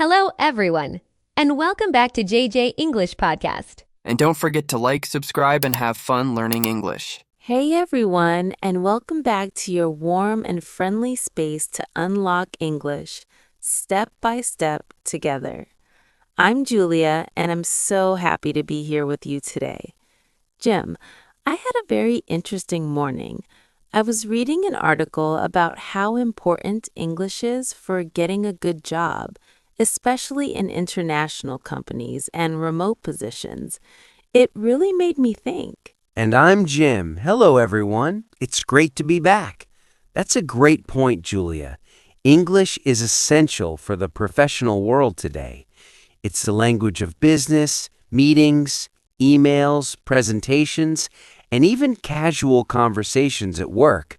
Hello, everyone, and welcome back to JJ English Podcast. And don't forget to like, subscribe, and have fun learning English. Hey everyone, and welcome back to your warm and friendly space to unlock English, step by step together. I'm Julia, and I'm so happy to be here with you today. Jim, I had a very interesting morning. I was reading an article about how important English is for getting a good job, especially in international companies and remote positions. It really made me think. And I'm Jim. Hello, everyone. It's great to be back. That's a great point, Julia. English is essential for the professional world today. It's the language of business, meetings, emails, presentations, and even casual conversations at work.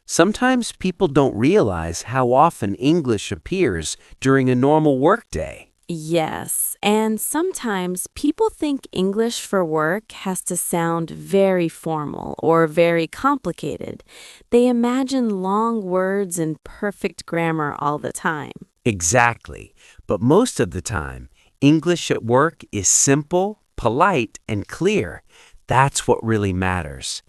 Sometimes people don't realize how often English appears during a normal workday. Yes, and sometimes people think English for work has to sound very formal or very complicated. They imagine long words and perfect grammar all the time. Exactly. But most of the time, English at work is simple, polite, and clear. That's what really matters.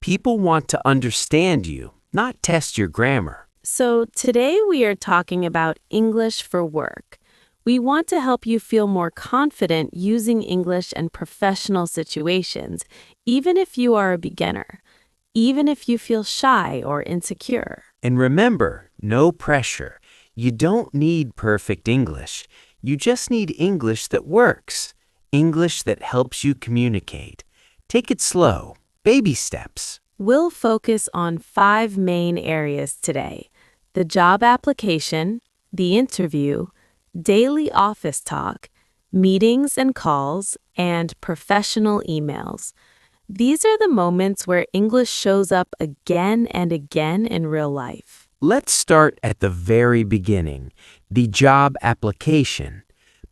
People want to understand you, not test your grammar. So today we are talking about English for work. We want to help you feel more confident using English in professional situations, even if you are a beginner, even if you feel shy or insecure. And remember, no pressure. You don't need perfect English. You just need English that works, English that helps you communicate. Take it slow, baby steps. We'll focus on 5 main areas today: the job application, the interview, daily office talk, meetings and calls, and professional emails. These are the moments where English shows up again and again in real life. Let's start at the very beginning, the job application.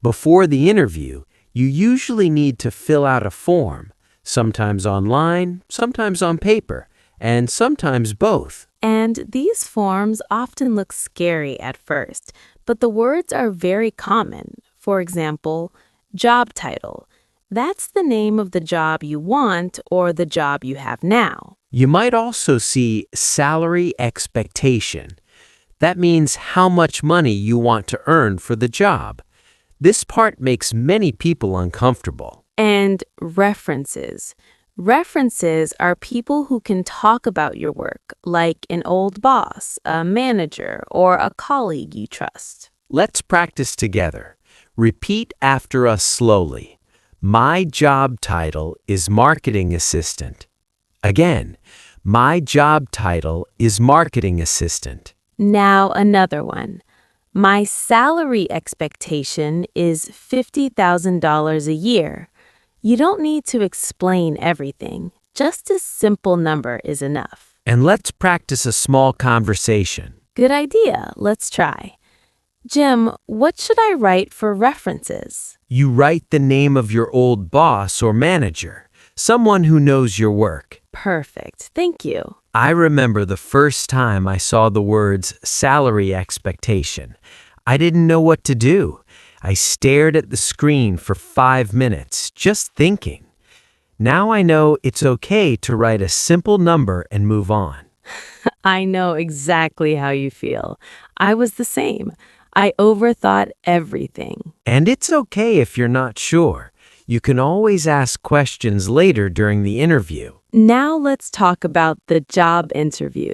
Before the interview, you usually need to fill out a form, sometimes online, sometimes on paper, and sometimes both. And these forms often look scary at first, but the words are very common. For example, job title. That's the name of the job you want or the job you have now. You might also see salary expectation. That means how much money you want to earn for the job. This part makes many people uncomfortable. And references. References are people who can talk about your work, like an old boss, a manager, or a colleague you trust. Let's practice together. Repeat after us slowly. My job title is marketing assistant. Again, my job title is marketing assistant. Now another one. My salary expectation is $50,000 a year. You don't need to explain everything. Just a simple number is enough. And let's practice a small conversation. Good idea. Let's try. Jim, what should I write for references? You write the name of your old boss or manager, someone who knows your work. Perfect. Thank you. I remember the first time I saw the words salary expectation. I didn't know what to do. I stared at the screen for 5 minutes, just thinking. Now I know it's okay to write a simple number and move on. I know exactly how you feel. I was the same. I overthought everything. And it's okay if you're not sure. You can always ask questions later during the interview. Now let's talk about the job interview.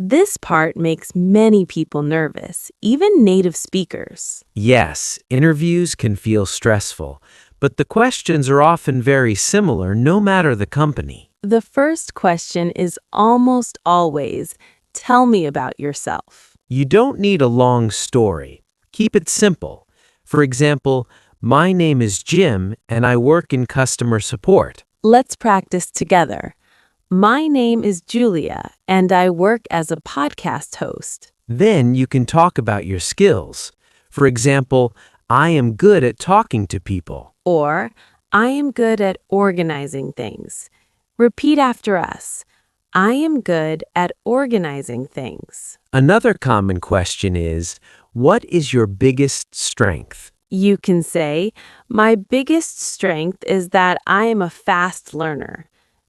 This part makes many people nervous, even native speakers. Yes, interviews can feel stressful, but the questions are often very similar no matter the company. The first question is almost always, tell me about yourself. You don't need a long story. Keep it simple. For example, my name is Jim and I work in customer support. Let's practice together. My name is Julia, and I work as a podcast host. Then you can talk about your skills. For example, I am good at talking to people. Or, I am good at organizing things. Repeat after us. I am good at organizing things. Another common question is, what is your biggest strength? You can say, my biggest strength is that I am a fast learner.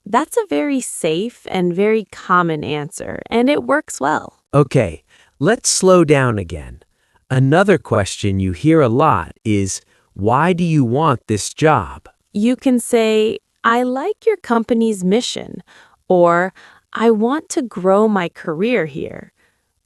That's a very safe and very common answer, and it works well. Okay, let's slow down again. Another question you hear a lot is, why do you want this job? You can say, I like your company's mission, or I want to grow my career here.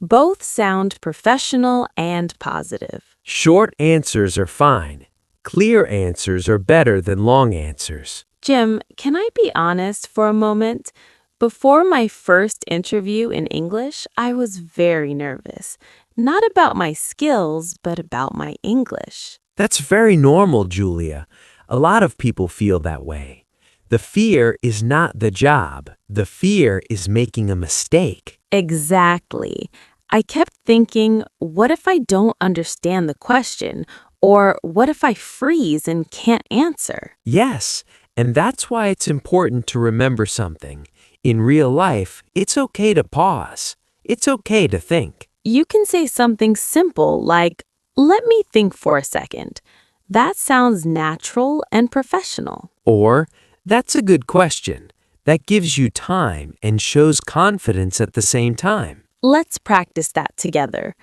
Both sound professional and positive. Short answers are fine. Clear answers are better than long answers. Jim, can I be honest for a moment? Before my first interview in English, I was very nervous. Not about my skills, but about my English. That's very normal, Julia. A lot of people feel that way. The fear is not the job. The fear is making a mistake. Exactly. I kept thinking, what if I don't understand the question? Or what if I freeze and can't answer? Yes, and that's why it's important to remember something. In real life, it's okay to pause. It's okay to think. You can say something simple like, let me think for a second. That sounds natural and professional. Or, that's a good question. That gives you time and shows confidence at the same time. Let's practice that together.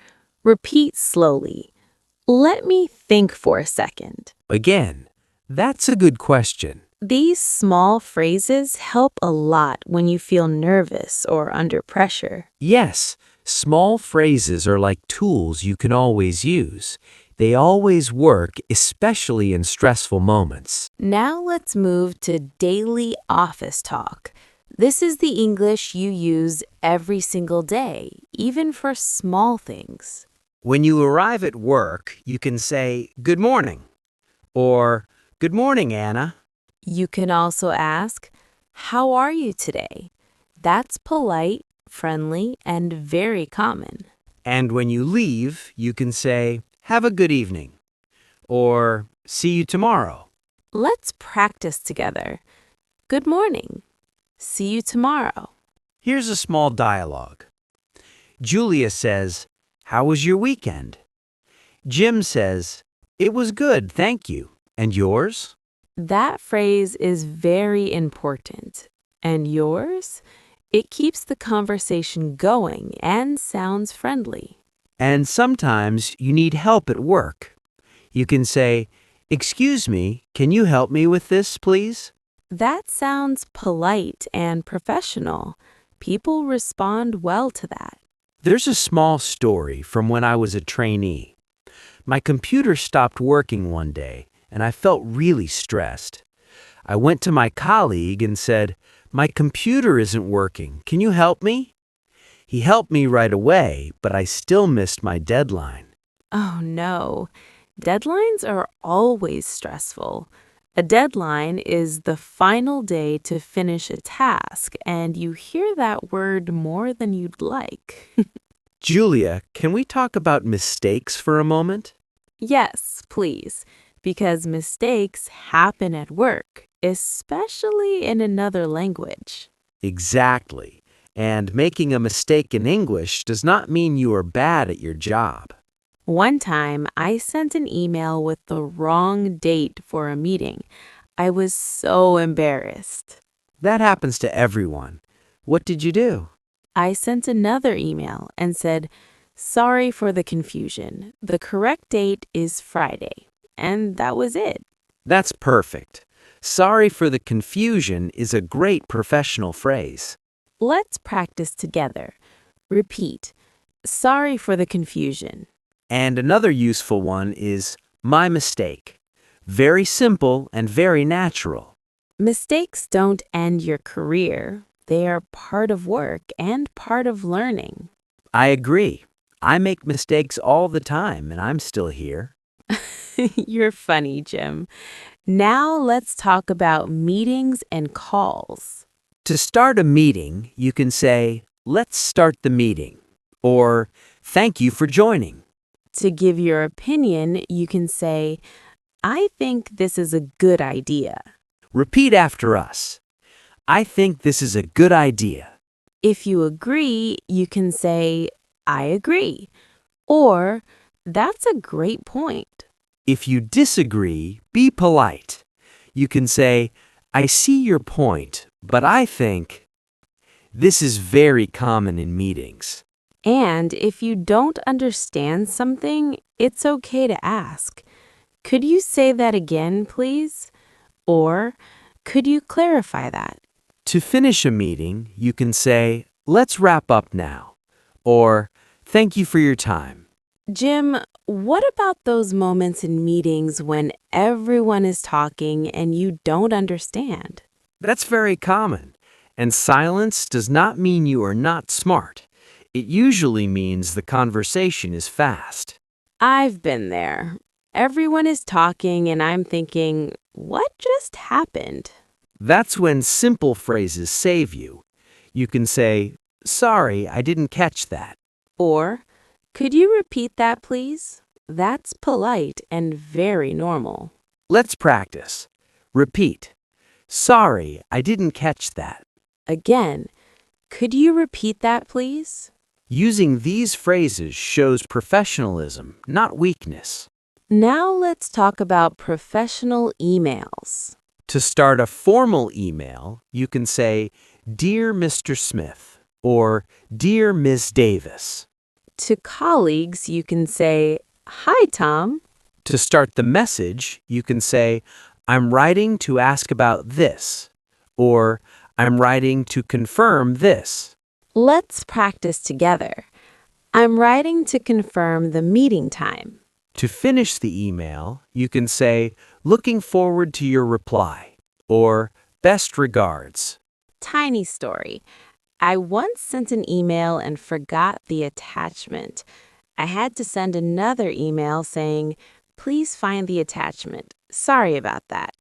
Repeat slowly. Let me think for a second. Again, that's a good question. These small phrases help a lot when you feel nervous or under pressure. Yes, small phrases are like tools you can always use. They always work, especially in stressful moments. Now let's move to daily office talk. This is the English you use every single day, even for small things. When you arrive at work, you can say, "Good morning," or "Good morning, Anna." You can also ask, how are you today? That's polite, friendly, and very common. And when you leave, you can say, "Have a good evening," or "See you tomorrow." Let's practice together. Good morning. See you tomorrow. Here's a small dialogue. Julia says, "How was your weekend?" Jim says, "It was good, thank you. And yours?" That phrase is very important. And yours? It keeps the conversation going and sounds friendly. And sometimes you need help at work. You can say, "Excuse me, can you help me with this, please?" That sounds polite and professional. People respond well to that. There's a small story from when I was a trainee. My computer stopped working one day, and I felt really stressed. I went to my colleague and said, "My computer isn't working. Can you help me?" He helped me right away, but I still missed my deadline. Oh no, deadlines are always stressful. A deadline is the final day to finish a task, and you hear that word more than you'd like. Julia, can we talk about mistakes for a moment? Yes, please, because mistakes happen at work, especially in another language. Exactly. And making a mistake in English does not mean you are bad at your job. One time, I sent an email with the wrong date for a meeting. I was so embarrassed. That happens to everyone. What did you do? I sent another email and said, sorry for the confusion. The correct date is Friday. And that was it. That's perfect. Sorry for the confusion is a great professional phrase. Let's practice together. Repeat. Sorry for the confusion. And another useful one is my mistake. Very simple and very natural. Mistakes don't end your career. They are part of work and part of learning. I agree. I make mistakes all the time and I'm still here. You're funny, Jim. Now let's talk about meetings and calls. To start a meeting, you can say, "Let's start the meeting," or "Thank you for joining." To give your opinion, you can say, I think this is a good idea. Repeat after us. I think this is a good idea. If you agree, you can say, I agree, or that's a great point. If you disagree, be polite. You can say, I see your point, but I think. This is very common in meetings. And if you don't understand something, it's okay to ask. Could you say that again, please? Or could you clarify that? To finish a meeting, you can say, let's wrap up now, or thank you for your time. Jim, what about those moments in meetings when everyone is talking and you don't understand? That's very common, and silence does not mean you are not smart. It usually means the conversation is fast. I've been there. Everyone is talking and I'm thinking, what just happened? That's when simple phrases save you. You can say, sorry, I didn't catch that. Or, could you repeat that, please? That's polite and very normal. Let's practice. Repeat. Sorry, I didn't catch that. Again, could you repeat that, please? Using these phrases shows professionalism, not weakness. Now let's talk about professional emails. To start a formal email, you can say, Dear Mr. Smith, or Dear Ms. Davis. To colleagues, you can say, Hi, Tom. To start the message, you can say, I'm writing to ask about this, or I'm writing to confirm this. Let's practice together. I'm writing to confirm the meeting time. To finish the email, you can say, looking forward to your reply, or best regards. Tiny story. I once sent an email and forgot the attachment. I had to send another email saying, please find the attachment. Sorry about that.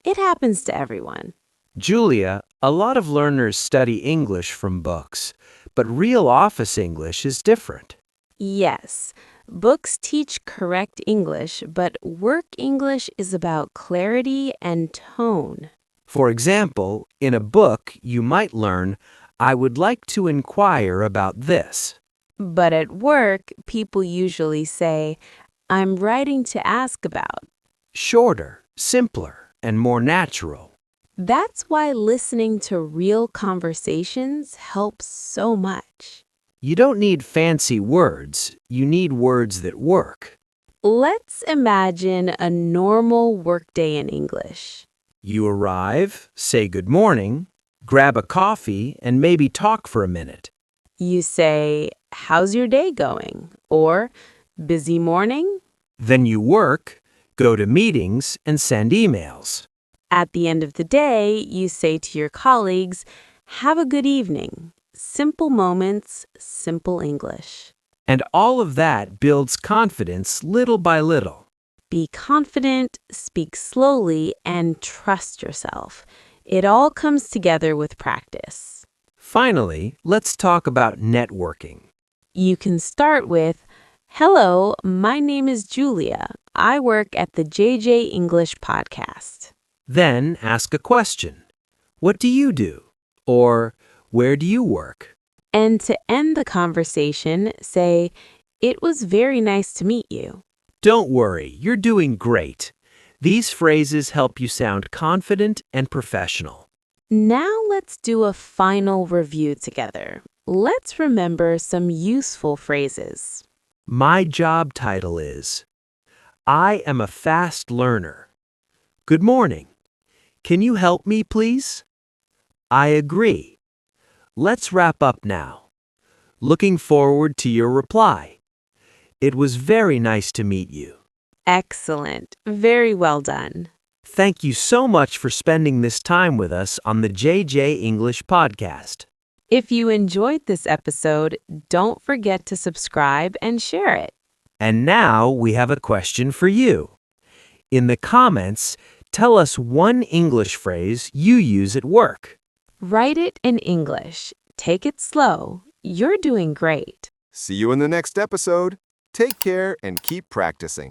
It happens to everyone. Julia, a lot of learners study English from books, but real office English is different. Yes, books teach correct English, but work English is about clarity and tone. For example, in a book, you might learn, I would like to inquire about this. But at work, people usually say, I'm writing to ask about. Shorter, simpler, and more natural. That's why listening to real conversations helps so much. You don't need fancy words, you need words that work. Let's imagine a normal workday in English. You arrive, say good morning, grab a coffee, and maybe talk for a minute. You say, how's your day going? Or, busy morning? Then you work, go to meetings, and send emails. At the end of the day, you say to your colleagues, have a good evening. Simple moments, simple English. And all of that builds confidence little by little. Be confident, speak slowly, and trust yourself. It all comes together with practice. Finally, let's talk about networking. You can start with, hello, my name is Julia. I work at the JJ English podcast. Then ask a question. What do you do? Or where do you work? And to end the conversation, say, it was very nice to meet you. Don't worry, you're doing great. These phrases help you sound confident and professional. Now let's do a final review together. Let's remember some useful phrases. My job title is, I am a fast learner. Good morning. Can you help me, please? I agree. Let's wrap up now. Looking forward to your reply. It was very nice to meet you. Excellent. Very well done. Thank you so much for spending this time with us on the JJ English podcast. If you enjoyed this episode, don't forget to subscribe and share it. And now we have a question for you. In the comments, tell us one English phrase you use at work. Write it in English. Take it slow. You're doing great. See you in the next episode. Take care and keep practicing.